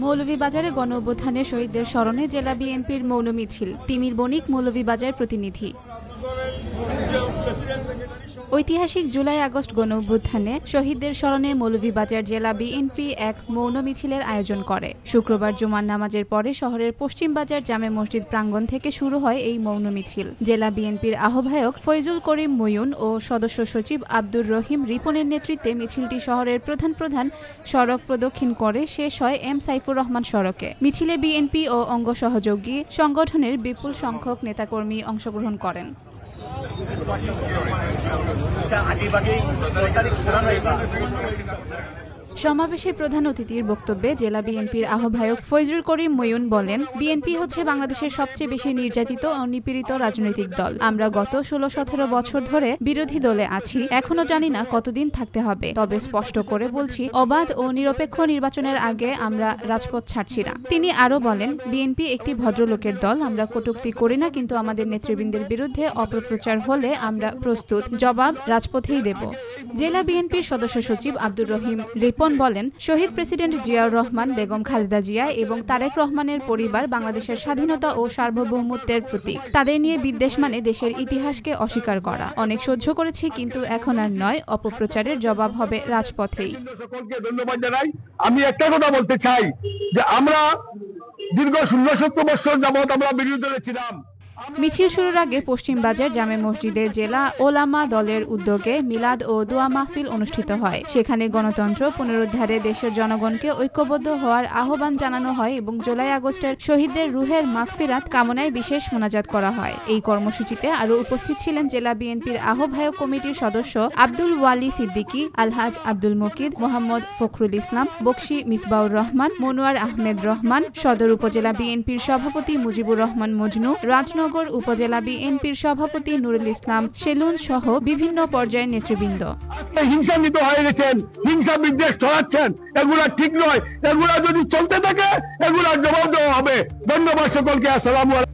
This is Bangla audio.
মৌলভীবাজারে গণঅভ্যুত্থানে শহীদদের স্মরণে জেলা বিএনপির মৌন মিছিল। তিমির বণিক, মৌলভীবাজার প্রতিনিধি। ঐতিহাসিক জুলাই-আগস্ট গণঅভ্যুত্থানে শহীদদের স্মরণে মৌলভীবাজার জেলা বিএনপি এক মৌন মিছিলের আয়োজন করে। শুক্রবার জুমার নামাজের পরে শহরের পশ্চিম বাজার জামে মসজিদ প্রাঙ্গণ থেকে শুরু হয় এই মৌন মিছিল। জেলা বিএনপির আহ্বায়ক ফয়জুল করিম ময়ূন ও সদস্য সচিব আব্দুর রহিম রিপনের নেতৃত্বে মিছিলটি শহরের প্রধান প্রধান সড়ক প্রদক্ষিণ করে শেষ হয় এম সাইফুর রহমান সড়কে। মিছিলে বিএনপি ও অঙ্গ সহযোগী সংগঠনের বিপুল সংখ্যক নেতাকর্মী অংশগ্রহণ করেন। সমাবেশে প্রধান অতিথির বক্তব্যে জেলা বিএনপির আহ্বায়ক ফয়জুল করিম ময়ূন বলেন, বিএনপি হচ্ছে বাংলাদেশের সবচেয়ে বেশি নির্যাতিত ও নিপীড়িত রাজনৈতিক দল। আমরা গত 16-17 বছর ধরে বিরোধী দলে আছি, এখনো জানি না কতদিন থাকতে হবে। তবে স্পষ্ট করে বলছি, অবাধ ও নিরপেক্ষ নির্বাচনের আগে আমরা রাজপথ ছাড়ছি না। তিনি আরও বলেন, বিএনপি একটি ভদ্রলোকের দল, আমরা কটূক্তি করি না, কিন্তু আমাদের নেতৃবৃন্দের বিরুদ্ধে অপপ্রচার হলে আমরা প্রস্তুত, জবাব রাজপথেই দেব। জেলা বিএনপির সদস্য সচিব আব্দুর রহিম রিপন বলেন, শহীদ প্রেসিডেন্ট জিয়াউর রহমান, বেগম খালেদা জিয়া এবং তারেক রহমানের পরিবার বাংলাদেশের স্বাধীনতা ও সার্বভৌমত্বের প্রতীক। তাদের নিয়ে বিদ্বেষ মানে দেশের ইতিহাসকে অস্বীকার করা। অনেক সহ্য করেছি, কিন্তু এখন আর নয়, অপপ্রচারের জবাব হবে রাজপথেই। সকলকে ধন্যবাদ জানাই। আমি একটা কথা বলতে চাই যে আমরা দীর্ঘ 16-17 বছর যাবৎ আমরা বিরোধী দলে ছিলাম। মিছিল শুরুর আগে পশ্চিম বাজার জামে মসজিদে জেলা ওলামা দলের উদ্যোগে মিলাদ ও দোয়া মাহফিল অনুষ্ঠিত হয়। সেখানে গণতন্ত্র পুনরুদ্ধারে দেশের জনগণকে ঐক্যবদ্ধ হওয়ার আহ্বান জানানো হয় এবং জুলাই-আগস্টের শহীদদের রুহের মাগফিরাত কামনায় বিশেষ মোনাজাত করা হয়। এই কর্মসূচিতে আরও উপস্থিত ছিলেন জেলা বিএনপির আহ্বায়ক কমিটির সদস্য আব্দুল ওয়ালি সিদ্দিকী, আলহাজ আব্দুল মুকিদ, মোহাম্মদ ফখরুল ইসলাম, বকশী মিসবাউর রহমান, মনোয়ার আহমেদ রহমান, সদর উপজেলা বিএনপির সভাপতি মুজিবুর রহমান মজনু, রাজনগর উপজেলা বিএনপির সভাপতি নুরুল ইসলাম সেলুন সহ বিভিন্ন পর্যায়ের নেতৃবৃন্দ। হিংসান্বিত হয়ে গেছেন, হিংসা বিদ্বেষ ছড়াচ্ছেন, এগুলা ঠিক নয়। এগুলা যদি চলতে থাকে এগুলার জবাব দেওয়া হবে। ধন্যবাদ সকলকে। আসসালামু আলাইকুম।